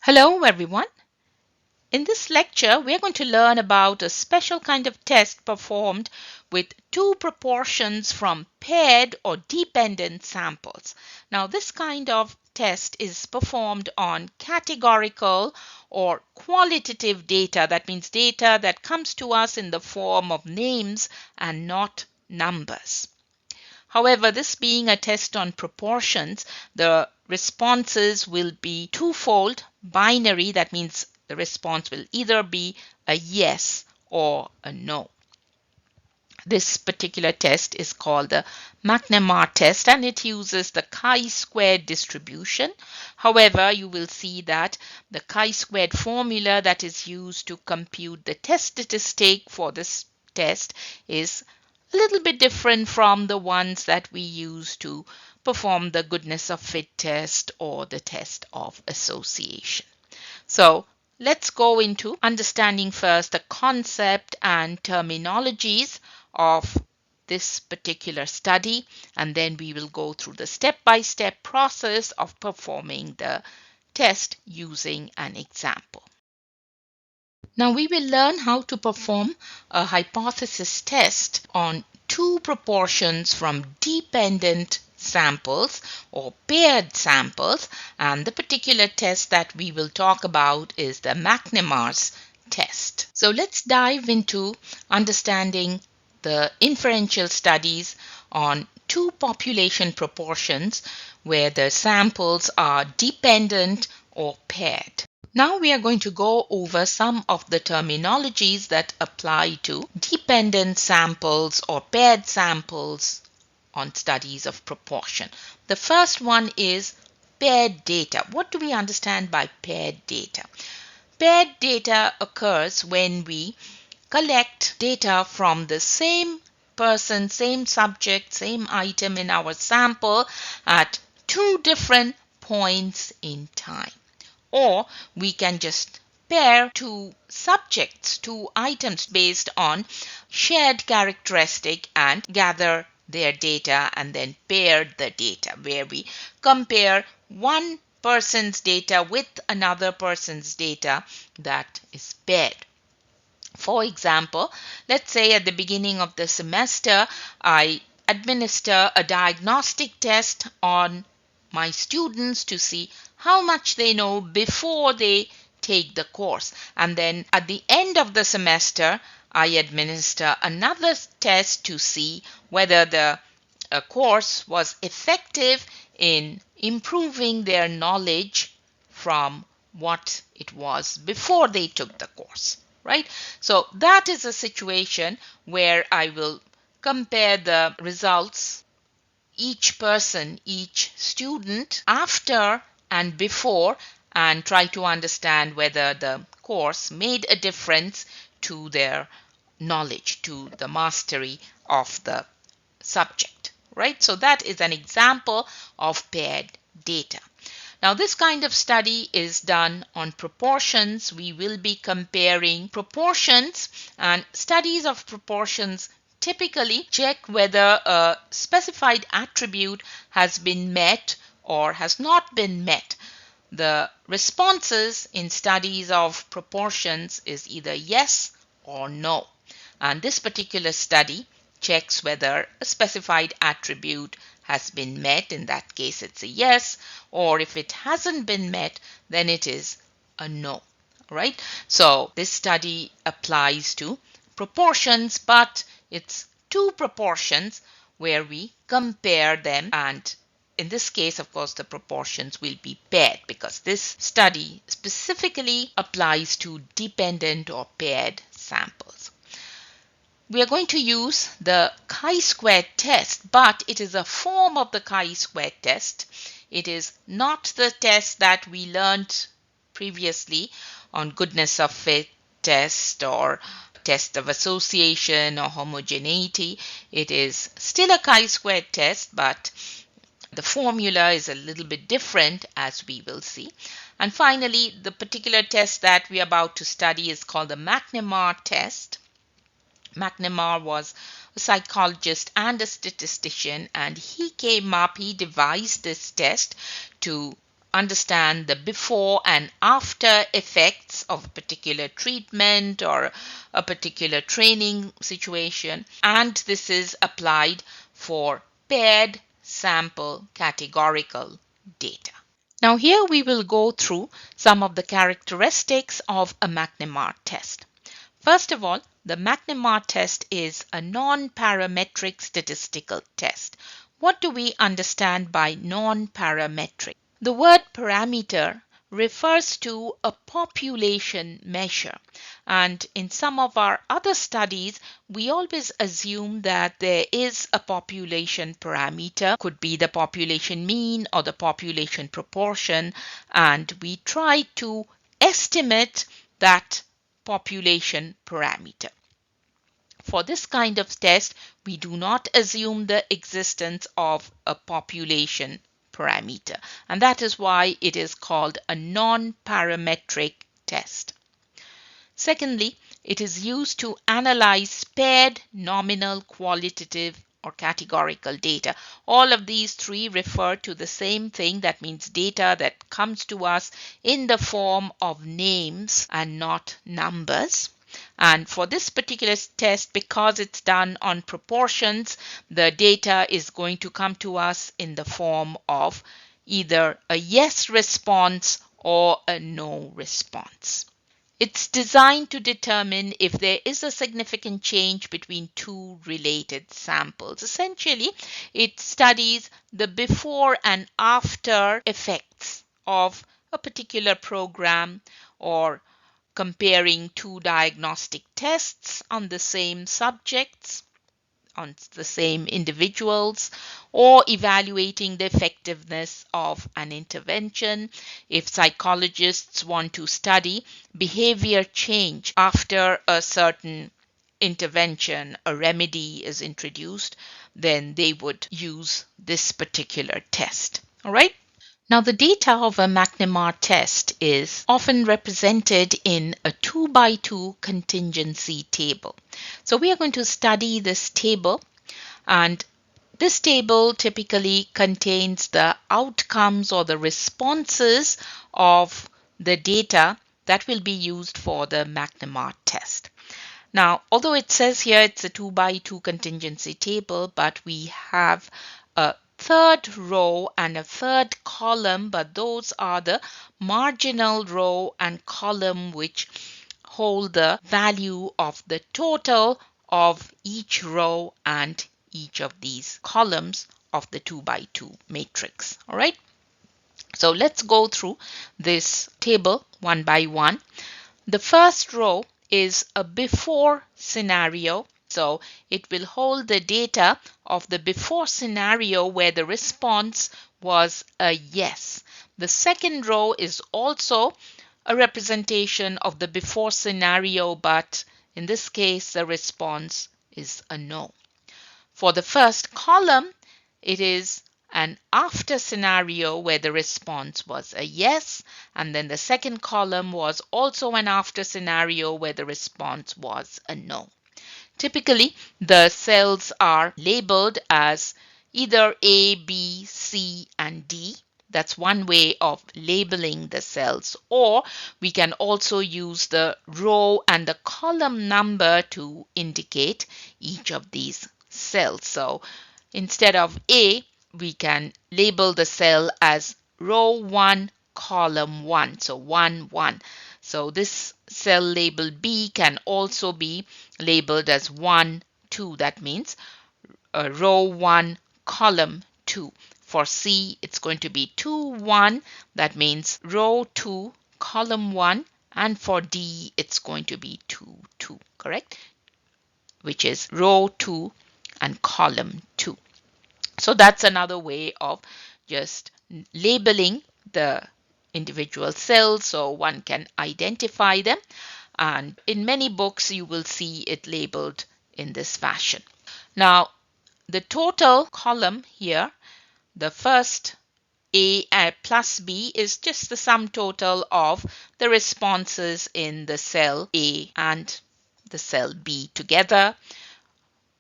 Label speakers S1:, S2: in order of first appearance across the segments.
S1: Hello everyone. In this lecture, we are going to learn about a special kind of test performed with two proportions from paired or dependent samples. Now, this kind of test is performed on categorical or qualitative data. That means data that comes to us in the form of names and not numbers. However, this being a test on proportions, the responses will be twofold, binary. That means the response will either be a yes or a no. This particular test is called the McNemar test and it uses the chi-squared distribution. However, you will see that the chi-squared formula that is used to compute the test statistic for this test is a little bit different from the ones that we use to perform the goodness of fit test or the test of association. So let's go into understanding first the concept and terminologies of this particular study, and then we will go through the step-by-step process of performing the test using an example. Now we will learn how to perform a hypothesis test on two proportions from dependent samples or paired samples, and the particular test that we will talk about is the McNemar's test. So let's dive into understanding the inferential studies on two population proportions where the samples are dependent or paired. Now we are going to go over some of the terminologies that apply to dependent samples or paired samples on studies of proportion. The first one is paired data. What do we understand by paired data? Paired data occurs when we collect data from the same person, same subject, same item in our sample at two different points in time. Or we can just pair two subjects, two items based on shared characteristic and gather their data and then pair the data where we compare one person's data with another person's data that is paired. For example, let's say at the beginning of the semester, I administer a diagnostic test on my students to see how much they know before they take the course. And then at the end of the semester, I administer another test to see whether the course was effective in improving their knowledge from what it was before they took the course, right? So that is a situation where I will compare the results, each person, each student after and before, and try to understand whether the course made a difference to their knowledge, to the mastery of the subject, right? So that is an example of paired data. Now, this kind of study is done on proportions. We will be comparing proportions, and studies of proportions typically check whether a specified attribute has been met or has not been met. The responses in studies of proportions is either yes or no. And this particular study checks whether a specified attribute has been met. In that case, it's a yes, or if it hasn't been met, then it is a no, right? So this study applies to proportions, but it's two proportions where we compare them, and in this case, of course, the proportions will be paired because this study specifically applies to dependent or paired samples. We are going to use the chi-squared test, but it is a form of the chi-squared test. It is not the test that we learned previously on goodness of fit test or test of association or homogeneity. It is still a chi-squared test, but the formula is a little bit different, as we will see. And finally, the particular test that we are about to study is called the McNemar test. McNemar was a psychologist and a statistician, and he devised this test to understand the before and after effects of a particular treatment or a particular training situation. And this is applied for paired sample categorical data. Now here we will go through some of the characteristics of a McNemar test. First of all, the McNemar test is a non-parametric statistical test. What do we understand by non-parametric? The word parameter refers to a population measure, and in some of our other studies we always assume that there is a population parameter, could be the population mean or the population proportion, and we try to estimate that population parameter. For this kind of test, we do not assume the existence of a population parameter, and that is why it is called a non-parametric test. Secondly, it is used to analyze paired nominal, qualitative, or categorical data. All of these three refer to the same thing. That means data that comes to us in the form of names and not numbers. And for this particular test, because it's done on proportions, the data is going to come to us in the form of either a yes response or a no response. It's designed to determine if there is a significant change between two related samples. Essentially, it studies the before and after effects of a particular program, or comparing two diagnostic tests on the same subjects, on the same individuals, or evaluating the effectiveness of an intervention. If psychologists want to study behavior change after a certain intervention, a remedy is introduced, then they would use this particular test. All right. Now, the data of a McNemar test is often represented in a 2 by 2 contingency table. So we are going to study this table, and this table typically contains the outcomes or the responses of the data that will be used for the McNemar test. Now, although it says here it's a 2 by 2 contingency table, but we have a third row and a third column, but those are the marginal row and column which hold the value of the total of each row and each of these columns of the 2 by 2 matrix. All right. So let's go through this table one by one. The first row is a before scenario. So it will hold the data of the before scenario where the response was a yes. The second row is also a representation of the before scenario, but in this case the response is a no. For the first column, it is an after scenario where the response was a yes, and then the second column was also an after scenario where the response was a no. Typically, the cells are labeled as either A, B, C, and D. That's one way of labeling the cells. Or we can also use the row and the column number to indicate each of these cells. So instead of A, we can label the cell as row 1, column 1. So 1, 1. So this cell label B can also be labeled as 1, 2. That means row 1, column 2. For C, it's going to be 2, 1. That means row 2, column 1. And for D, it's going to be 2, 2. Correct? Which is row 2 and column 2. So that's another way of just labeling the individual cells so one can identify them. And in many books, you will see it labeled in this fashion. Now, the total column here, the first A plus B, is just the sum total of the responses in the cell A and the cell B together.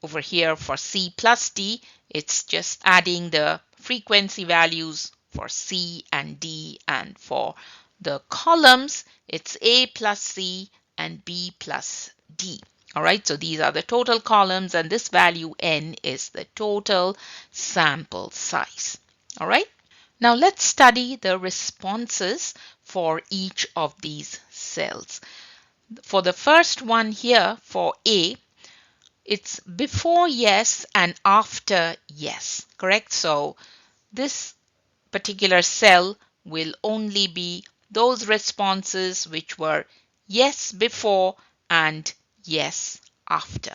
S1: Over here for C plus D, it's just adding the frequency values for C and D, and for the columns, it's A plus C and B plus D. All right, so these are the total columns, and this value n is the total sample size. All right, now let's study the responses for each of these cells. For the first one here, for A, it's before yes and after yes, correct? So this particular cell will only be those responses which were yes before and yes after.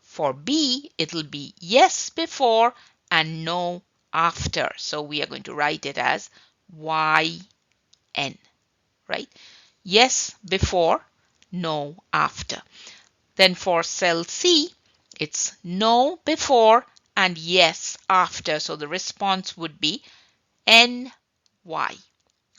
S1: For B, it'll be yes before and no after. So we are going to write it as YN, right? Yes before, no after. Then for cell C, it's no before and yes after. So the response would be NY.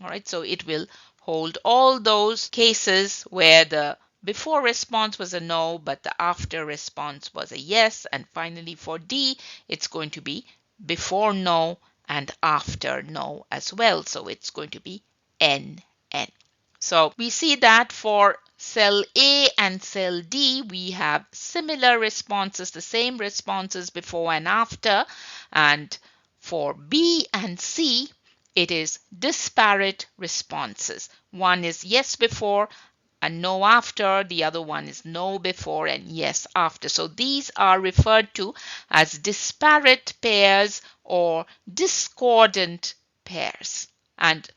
S1: All right, so it will hold all those cases where the before response was a no, but the after response was a yes. And finally for D, it's going to be before no and after no as well. So it's going to be NN. So we see that for cell A and cell D, we have similar responses, the same responses before and after. And for B and C, it is disparate responses. One is yes before and no after. The other one is no before and yes after. So these are referred to as disparate pairs or discordant pairs. And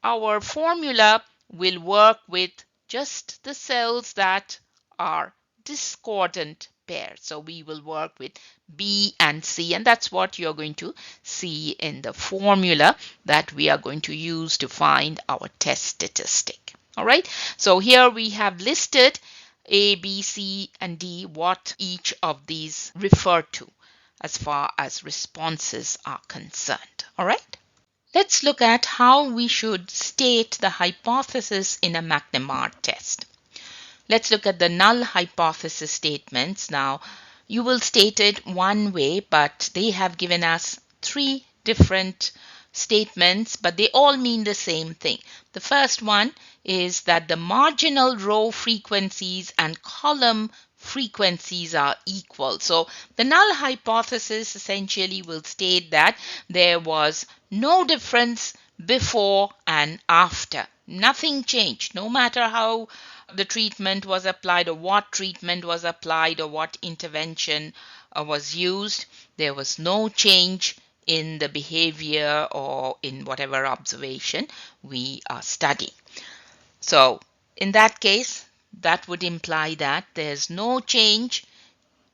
S1: our formula will work with just the cells that are discordant pairs. So we will work with B and C, and that's what you're going to see in the formula that we are going to use to find our test statistic. All right, so here we have listed A, B, C, and D, what each of these refer to as far as responses are concerned. All right. Let's look at how we should state the hypothesis in a McNemar test. Let's look at the null hypothesis statements. Now, you will state it one way, but they have given us three different statements, but they all mean the same thing. The first one is that the marginal row frequencies and column frequencies are equal. So the null hypothesis essentially will state that there was no difference before and after. Nothing changed, no matter how the treatment was applied or what treatment was applied or what intervention was used. There was no change in the behavior or in whatever observation we are studying. So in that case, that would imply that there's no change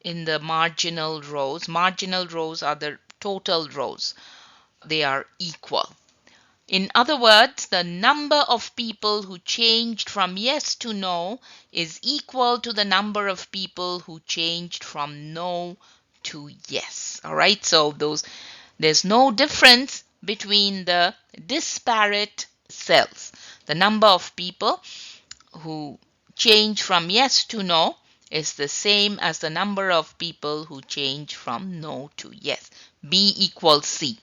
S1: in the marginal rows. Marginal rows are the total rows. They are equal. In other words, the number of people who changed from yes to no is equal to the number of people who changed from no to yes. All right, so there's no difference between the disparate cells. The number of people who change from yes to no is the same as the number of people who change from no to yes. B equals C.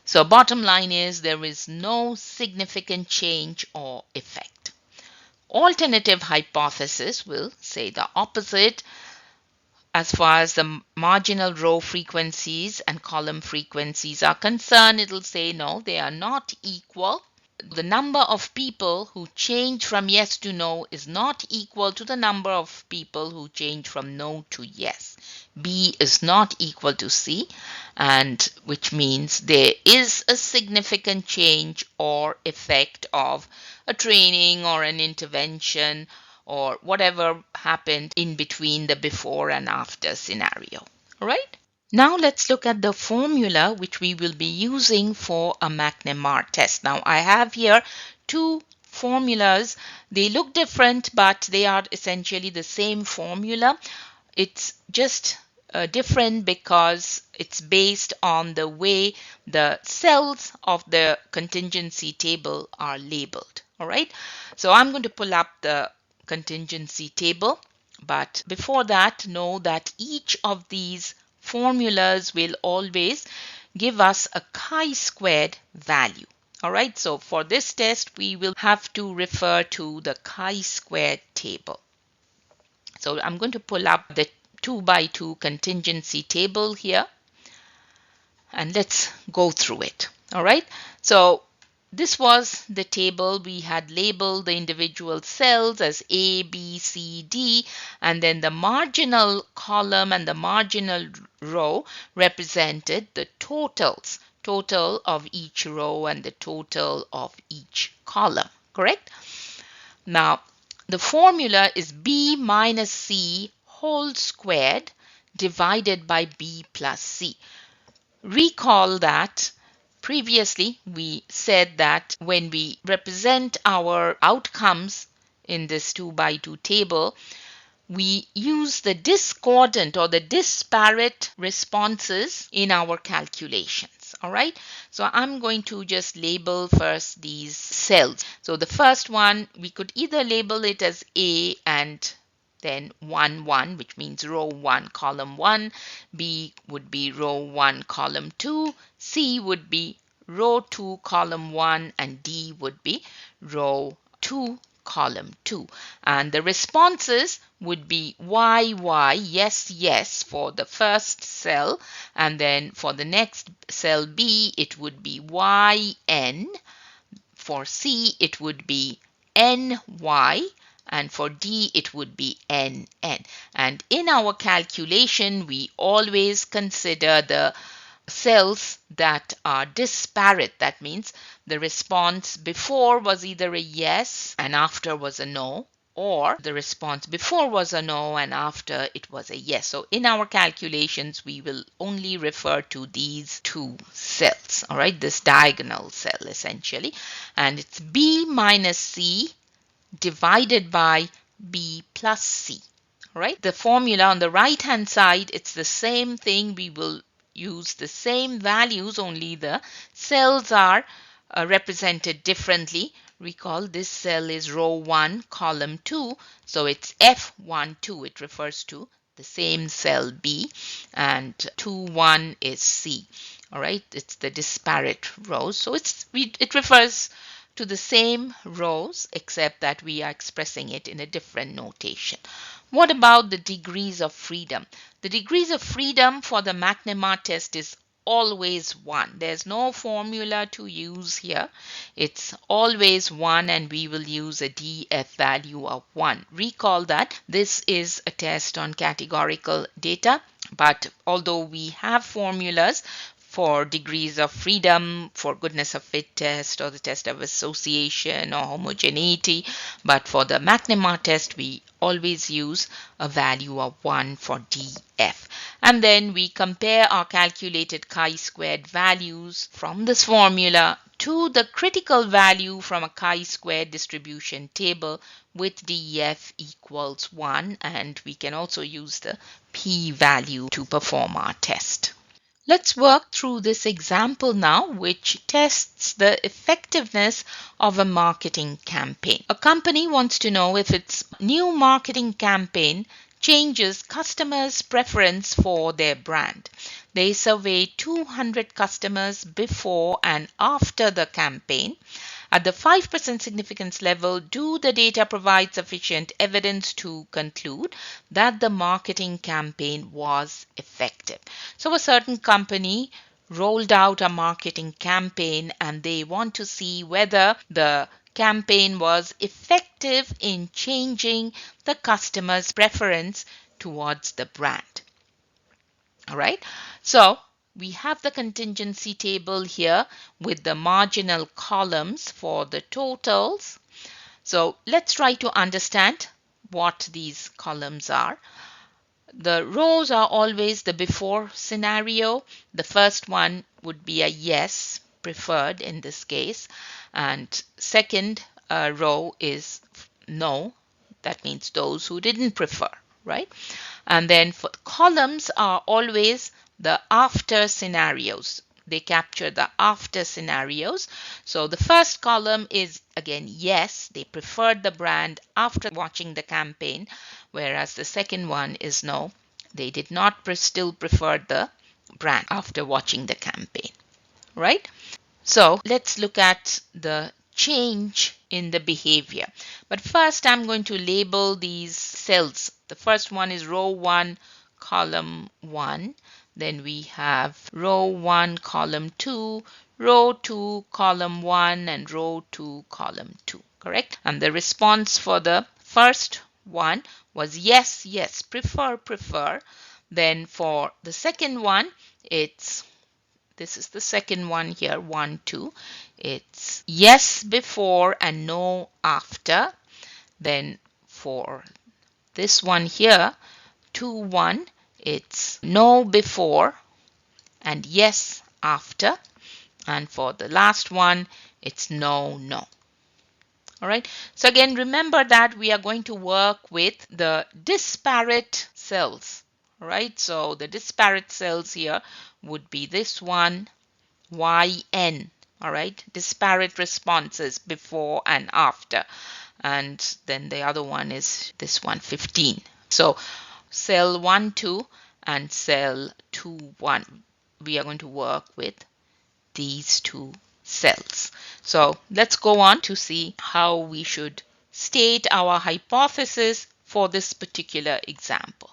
S1: So bottom line is there is no significant change or effect. Alternative hypothesis will say the opposite. As far as the marginal row frequencies and column frequencies are concerned, it'll say no, they are not equal. The number of people who change from yes to no is not equal to the number of people who change from no to yes. B is not equal to C, and which means there is a significant change or effect of a training or an intervention or whatever happened in between the before and after scenario. All right? Now let's look at the formula which we will be using for a McNemar test. Now I have here two formulas. They look different, but they are essentially the same formula. It's just different because it's based on the way the cells of the contingency table are labeled. All right, so I'm going to pull up the contingency table, but before that, know that each of these formulas will always give us a chi-squared value. All right, so for this test, we will have to refer to the chi-squared table. So I'm going to pull up the 2 by 2 contingency table here, and let's go through it. All right, so this was the table. We had labeled the individual cells as A, B, C, D, and then the marginal column and the marginal row represented the totals, total of each row and the total of each column, correct? Now, the formula is B minus C whole squared divided by B plus C. Recall that previously we said that when we represent our outcomes in this 2 by 2 table, we use the discordant or the disparate responses in our calculations. All right, so I'm going to just label first these cells. So the first one, we could either label it as A and then 1 1, which means row 1 column 1. B would be row 1 column 2. C would be row 2 column 1, and D would be row 2 column 2. And the responses would be Y, yes, yes for the first cell, and then for the next cell B, it would be YN. For C, it would be NY, and for D, it would be NN. And in our calculation, we always consider the cells that are disparate. That means the response before was either a yes and after was a no, or the response before was a no and after it was a yes. So in our calculations, we will only refer to these two cells, all right, this diagonal cell essentially, and it's B minus C divided by B plus C. All right, the formula on the right hand side, it's the same thing. We will use the same values, only the cells are represented differently. Recall this cell is row 1 column 2, so it's F12. It refers to the same cell B, and 2 1 is C. All right, it's the disparate rows, so it refers to the same rows except that we are expressing it in a different notation. What about the degrees of freedom? The degrees of freedom for the McNemar test is always 1. There's no formula to use here. It's always 1, and we will use a DF value of 1. Recall that this is a test on categorical data, but although we have formulas for degrees of freedom, for goodness of fit test, or the test of association or homogeneity, but for the McNemar test, we always use a value of 1 for DF. And then we compare our calculated chi-squared values from this formula to the critical value from a chi-squared distribution table with DF equals 1, and we can also use the p-value to perform our test. Let's work through this example now, which tests the effectiveness of a marketing campaign. A company wants to know if its new marketing campaign changes customers' preference for their brand. They surveyed 200 customers before and after the campaign. At the 5% significance level, do the data provide sufficient evidence to conclude that the marketing campaign was effective? So a certain company rolled out a marketing campaign and they want to see whether the campaign was effective in changing the customer's preference towards the brand. All right, so we have the contingency table here with the marginal columns for the totals. So let's try to understand what these columns are. The rows are always the before scenario. The first one would be a yes, preferred in this case, and second row is no. That means those who didn't prefer, right? And then for columns are always the after scenarios. They capture the after scenarios. So the first column is again yes, they preferred the brand after watching the campaign, whereas the second one is no, they did not still prefer the brand after watching the campaign, right? So let's look at the change in the behavior. But first, I'm going to label these cells. The first one is row 1, column 1. Then we have row 1, column 2, row 2, column 1, and row 2, column 2, correct? And the response for the first one was yes, yes, prefer, prefer. Then for the second one, this is the second one here, 1, 2. It's yes before and no after. Then for this one here, 2, 1, it's no before and yes after. And for the last one, it's no, no. All right. So again, remember that we are going to work with the disparate cells. All right. So the disparate cells here would be this one, YN, all right, disparate responses before and after. And then the other one is this one, 15. So cell 1, 2 and cell 2, 1. We are going to work with these two cells. So let's go on to see how we should state our hypothesis for this particular example.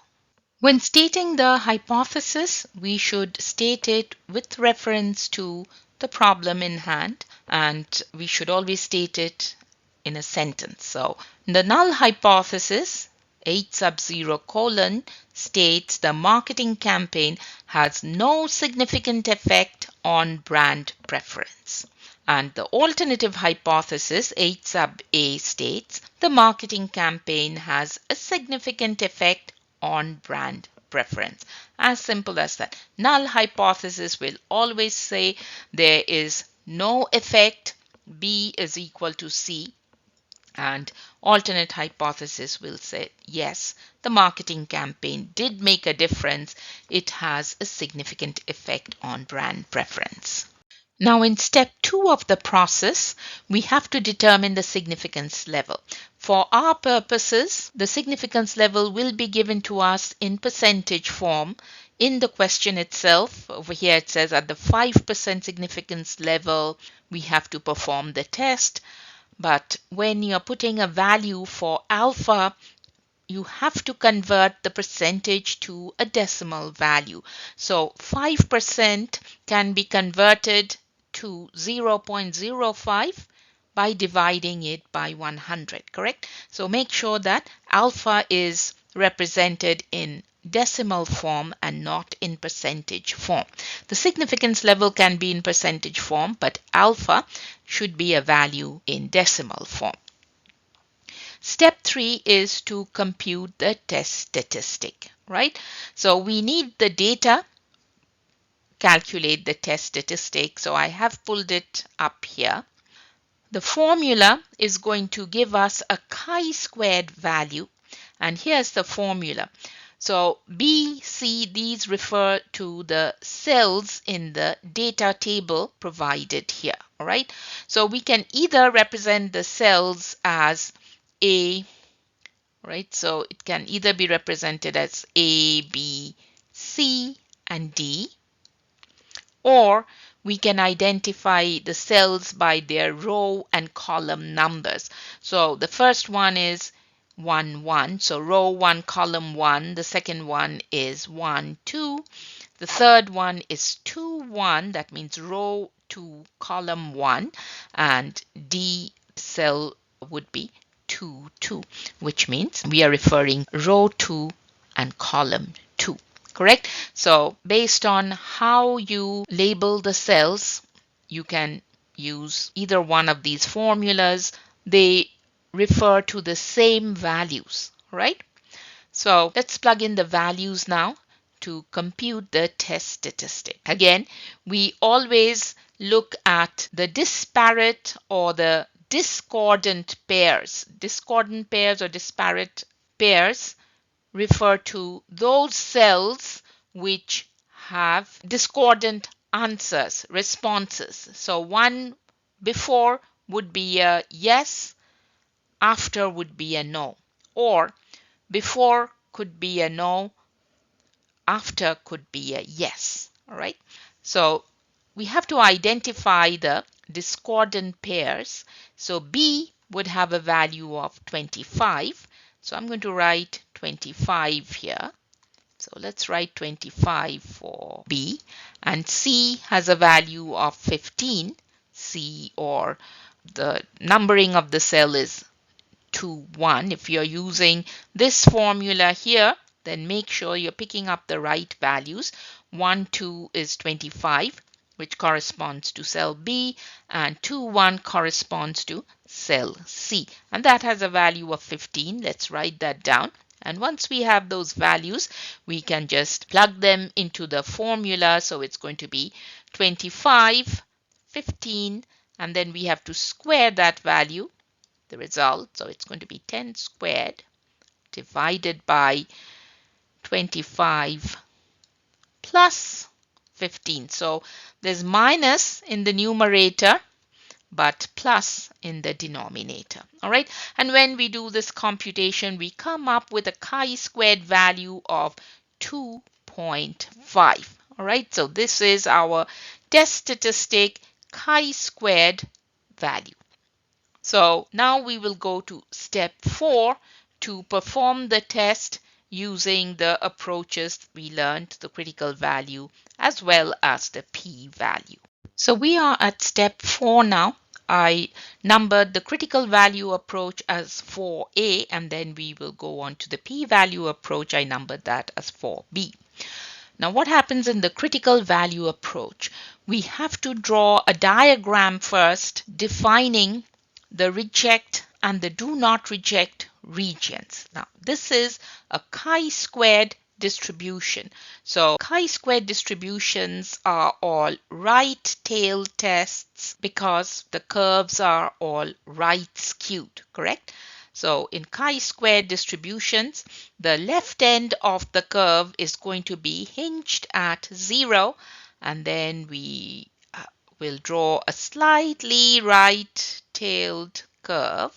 S1: When stating the hypothesis, we should state it with reference to the problem in hand, and we should always state it in a sentence. So the null hypothesis, H sub 0 colon, states the marketing campaign has no significant effect on brand preference. And the alternative hypothesis, H sub A, states the marketing campaign has a significant effect on brand preference. As simple as that. Null hypothesis will always say there is no effect, B is equal to C, and alternate hypothesis will say yes, the marketing campaign did make a difference. It has a significant effect on brand preference. Now in step 2 of the process, we have to determine the significance level. For our purposes, the significance level will be given to us in percentage form in the question itself. Over here it says at the 5% significance level, we have to perform the test. But when you're putting a value for alpha, you have to convert the percentage to a decimal value. So 5% can be converted to 0.05 by dividing it by 100, correct? So make sure that alpha is represented in decimal form and not in percentage form. The significance level can be in percentage form, but alpha should be a value in decimal form. Step 3 is to compute the test statistic, right? So we need the data, calculate the test statistic. So I have pulled it up here. The formula is going to give us a chi-squared value, and here's the formula. So B, C, these refer to the cells in the data table provided here, all right? So we can either represent the cells as A, right? So it can either be represented as A, B, C, and D, or we can identify the cells by their row and column numbers. So the first one is 1, 1. So row 1, column 1. The second one is 1, 2. The third one is 2, 1. That means row 2, column 1. And D cell would be 2, 2, which means we are referring row 2 and column 2. Correct? So based on how you label the cells, you can use either one of these formulas. They refer to the same values, right? So let's plug in the values now to compute the test statistic. Again, we always look at the disparate or the discordant pairs. Discordant pairs or disparate pairs refer to those cells which have discordant answers, responses. So one before would be a yes, after would be a no, or before could be a no, after could be a yes. All right. So we have to identify the discordant pairs. So B would have a value of 25. So I'm going to write 25 here. So let's write 25 for B. And C has a value of 15. C, or the numbering of the cell, is 2, 1. If you're using this formula here, then make sure you're picking up the right values. 1, 2 is 25, which corresponds to cell B, and 2, 1 corresponds to cell C. And that has a value of 15. Let's write that down. And once we have those values, we can just plug them into the formula. So it's going to be 25, 15, and then we have to square that value, the result. So it's going to be 10 squared divided by 25 plus 15. So there's minus in the numerator but plus in the denominator. All right. And when we do this computation, we come up with a chi-squared value of 2.5. All right. So this is our test statistic chi-squared value. So now we will go to step 4 to perform the test using the approaches we learned, the critical value as well as the p-value. So we are at step 4 now. I numbered the critical value approach as 4A, and then we will go on to the p-value approach. I numbered that as 4B. Now what happens in the critical value approach? We have to draw a diagram first defining the reject and the do not reject regions. Now this is a chi-squared distribution. So chi-squared distributions are all right-tailed tests because the curves are all right skewed, correct? So in chi-squared distributions, the left end of the curve is going to be hinged at 0, and then we will draw a slightly right-tailed curve,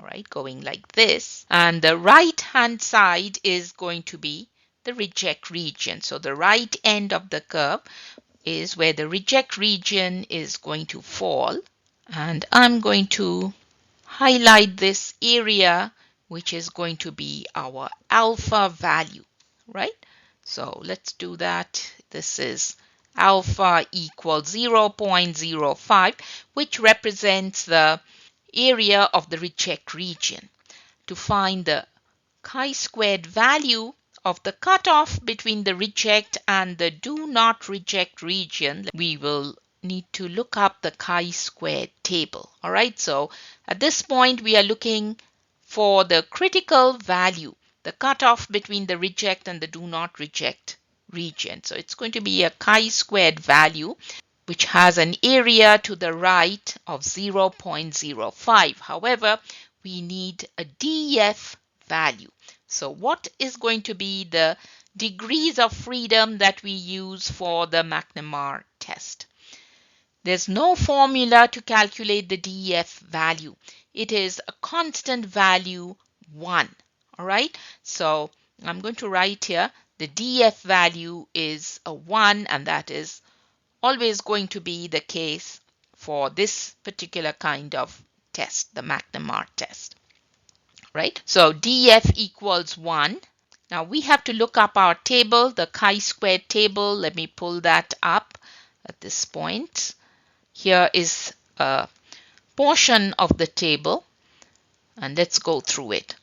S1: all right, going like this. And the right-hand side is going to be the reject region. So the right end of the curve is where the reject region is going to fall. And I'm going to highlight this area, which is going to be our alpha value, right? So let's do that. This is alpha equals 0.05, which represents the area of the reject region. To find the chi-squared value of the cutoff between the reject and the do not reject region, we will need to look up the chi-squared table. All right, so at this point we are looking for the critical value, the cutoff between the reject and the do not reject region. So it's going to be a chi-squared value which has an area to the right of 0.05. However, we need a DF value. So what is going to be the degrees of freedom that we use for the McNemar test? There's no formula to calculate the DF value. It is a constant value 1. All right. So I'm going to write here the DF value is a 1, and that is always going to be the case for this particular kind of test, the McNemar test. Right? So DF equals 1. Now we have to look up our table, the chi-squared table. Let me pull that up at this point. Here is a portion of the table, and let's go through it.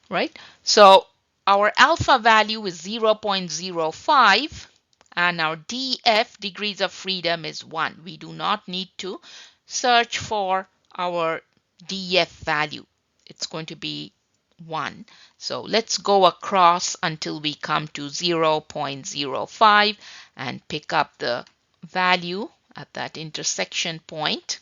S1: Right? So our alpha value is 0.05, and our DF, degrees of freedom, is 1. We do not need to search for our DF value. It's going to be 1. So let's go across until we come to 0.05 and pick up the value at that intersection point.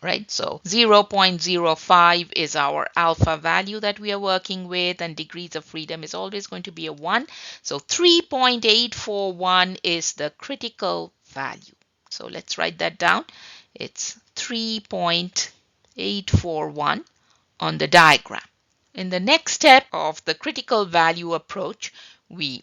S1: Right, so 0.05 is our alpha value that we are working with, and degrees of freedom is always going to be a 1. So 3.841 is the critical value. So let's write that down. It's 3.841 on the diagram. In the next step of the critical value approach, we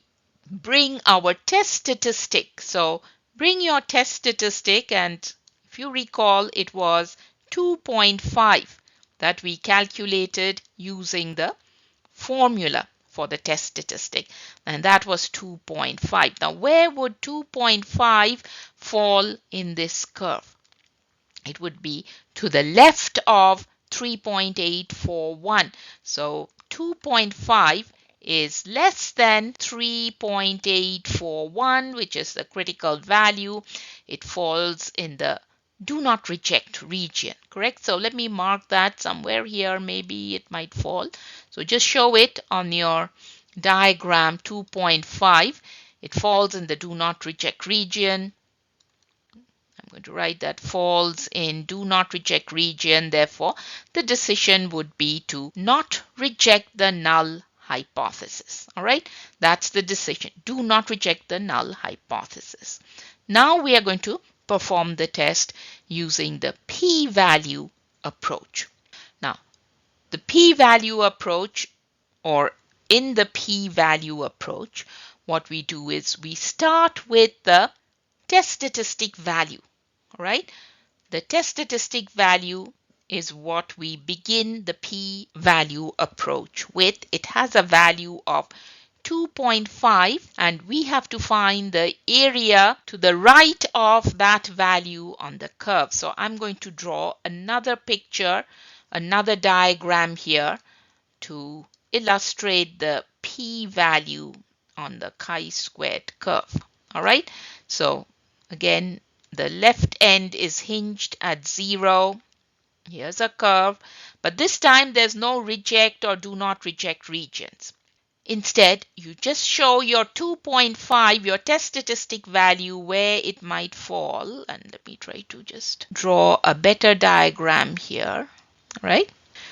S1: bring our test statistic. So bring your test statistic, and if you recall, it was 2.5 that we calculated using the formula for the test statistic, and that was 2.5. Now where would 2.5 fall in this curve? It would be to the left of 3.841. So 2.5 is less than 3.841, which is the critical value. It falls in the do not reject region, correct? So let me mark that somewhere here. Maybe it might fall. So just show it on your diagram. 2.5, it falls in the do not reject region. I'm going to write that falls in do not reject region. Therefore, the decision would be to not reject the null hypothesis. All right, that's the decision. Do not reject the null hypothesis. Now we are going to perform the test using the p-value approach. Now, the p-value approach, or in the p-value approach, what we do is we start with the test statistic value. All right, the test statistic value is what we begin the p-value approach with. It has a value of 2.5, and we have to find the area to the right of that value on the curve. So I'm going to draw another picture, another diagram here to illustrate the p-value on the chi-squared curve. All right, so again, the left end is hinged at 0. Here's a curve, but this time there's no reject or do not reject regions. Instead, you just show your 2.5, your test statistic value, where it might fall. And let me try to just draw a better diagram here, right?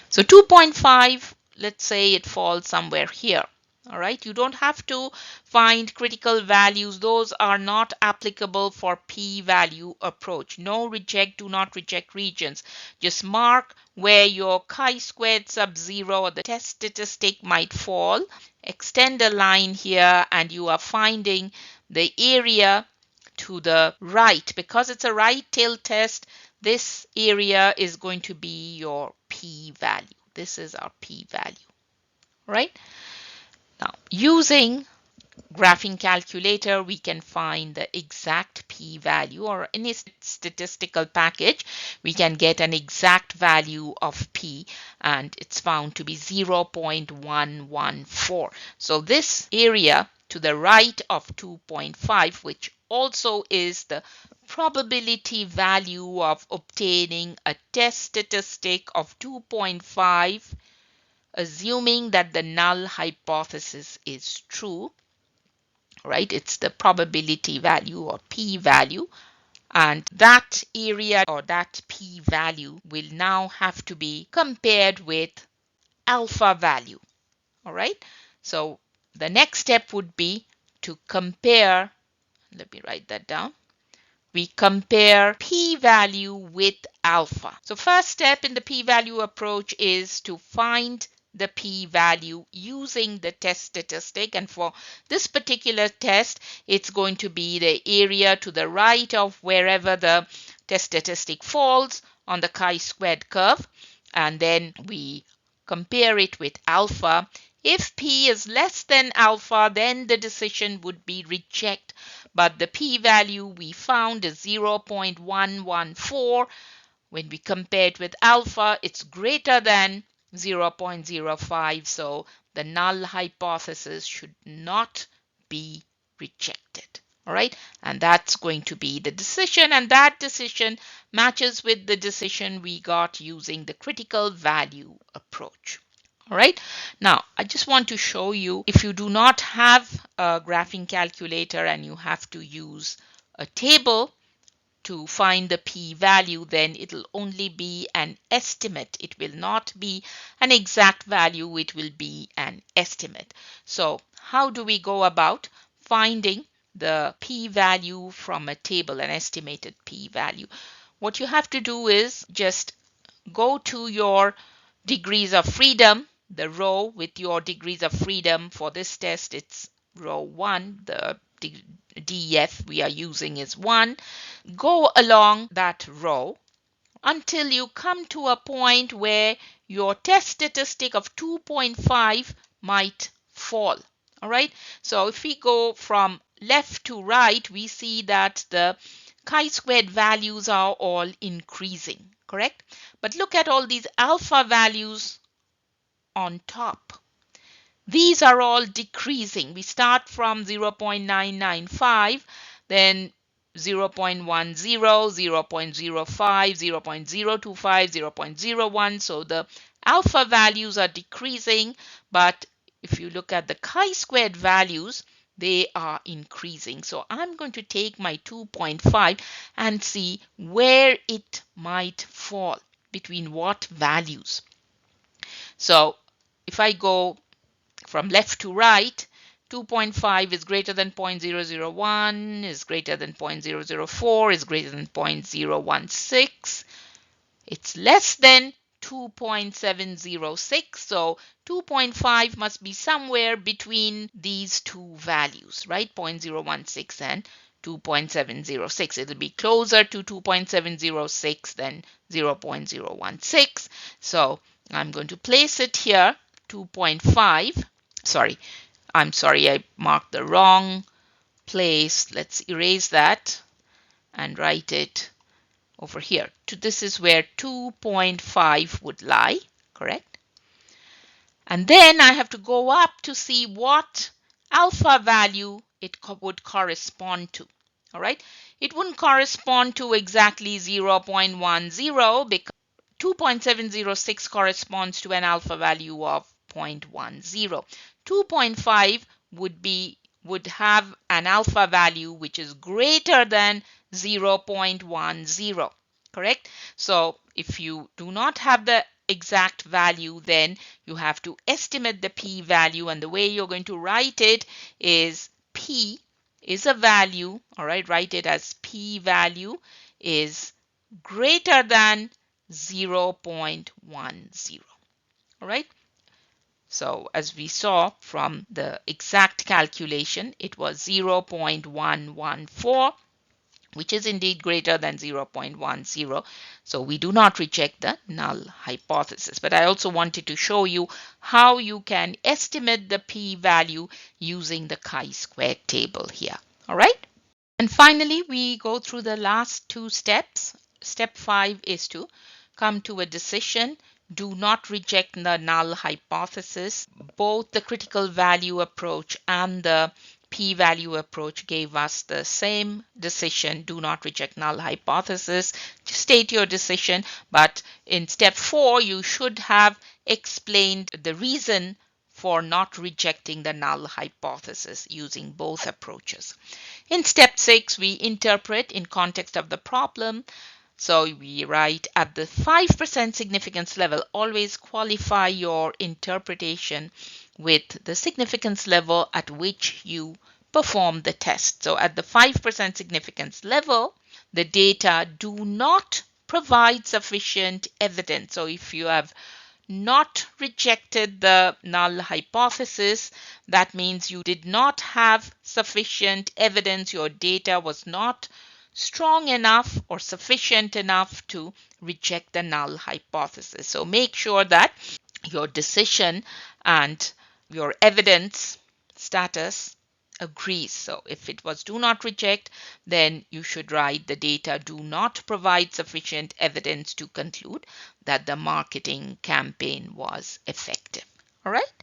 S1: So 2.5, let's say it falls somewhere here. All right, you don't have to find critical values. Those are not applicable for p-value approach. No reject, do not reject regions. Just mark where your chi-squared sub 0 or the test statistic might fall. Extend a line here, and you are finding the area to the right. Because it's a right tail test, this area is going to be your p-value. This is our p-value, right? Now, using graphing calculator, we can find the exact p-value, or any statistical package, we can get an exact value of p, and it's found to be 0.114. So this area to the right of 2.5, which also is the probability value of obtaining a test statistic of 2.5, assuming that the null hypothesis is true, right? It's the probability value, or p-value, and that area or that p-value will now have to be compared with alpha value. All right, so the next step would be to compare. Let me write that down. We compare p-value with alpha. So first step in the p-value approach is to find the p-value using the test statistic, and for this particular test, it's going to be the area to the right of wherever the test statistic falls on the chi-squared curve, and then we compare it with alpha. If p is less than alpha, then the decision would be reject, but the p-value we found is 0.114. When we compare it with alpha, it's greater than 0.05, so the null hypothesis should not be rejected. All right, and that's going to be the decision, and that decision matches with the decision we got using the critical value approach. All right, now I just want to show you, if you do not have a graphing calculator and you have to use a table to find the p-value, then it'll only be an estimate. It will not be an exact value, it will be an estimate. So how do we go about finding the p-value from a table, an estimated p-value? What you have to do is just go to your degrees of freedom, the row with your degrees of freedom. For this test, it's row 1, the DEF we are using is 1. Go along that row until you come to a point where your test statistic of 2.5 might fall. All right. So if we go from left to right, we see that the chi-squared values are all increasing, correct? But look at all these alpha values on top. These are all decreasing. We start from 0.995, then 0.10, 0.05, 0.025, 0.01. So the alpha values are decreasing, but if you look at the chi-squared values, they are increasing. So I'm going to take my 2.5 and see where it might fall, between what values. So if I go from left to right, 2.5 is greater than 0.001, is greater than 0.004, is greater than 0.016. It's less than 2.706. So 2.5 must be somewhere between these two values, right? 0.016 and 2.706. It'll be closer to 2.706 than 0.016. So I'm going to place it here, 2.5. I'm sorry, I marked the wrong place. Let's erase that and write it over here. This is where 2.5 would lie, correct? And then I have to go up to see what alpha value it would correspond to. All right, it wouldn't correspond to exactly 0.10 because 2.706 corresponds to an alpha value of 0.10. 2.5 would have an alpha value which is greater than 0.10, correct? So if you do not have the exact value, then you have to estimate the p-value, and the way you're going to write it is p is a value, all right, write it as p-value is greater than 0.10. All right. So as we saw from the exact calculation, it was 0.114, which is indeed greater than 0.10. So we do not reject the null hypothesis. But I also wanted to show you how you can estimate the p-value using the chi-square table here. All right. And finally, we go through the last two steps. Step 5 is to come to a decision. Do not reject the null hypothesis. Both the critical value approach and the p-value approach gave us the same decision. Do not reject null hypothesis. Just state your decision. But in step 4, you should have explained the reason for not rejecting the null hypothesis using both approaches. In step 6, we interpret in context of the problem. So we write at the 5% significance level, always qualify your interpretation with the significance level at which you perform the test. So at the 5% significance level, the data do not provide sufficient evidence. So if you have not rejected the null hypothesis, that means you did not have sufficient evidence. Your data was not strong enough or sufficient enough to reject the null hypothesis. So make sure that your decision and your evidence status agrees. So if it was do not reject, then you should write the data do not provide sufficient evidence to conclude that the marketing campaign was effective. All right.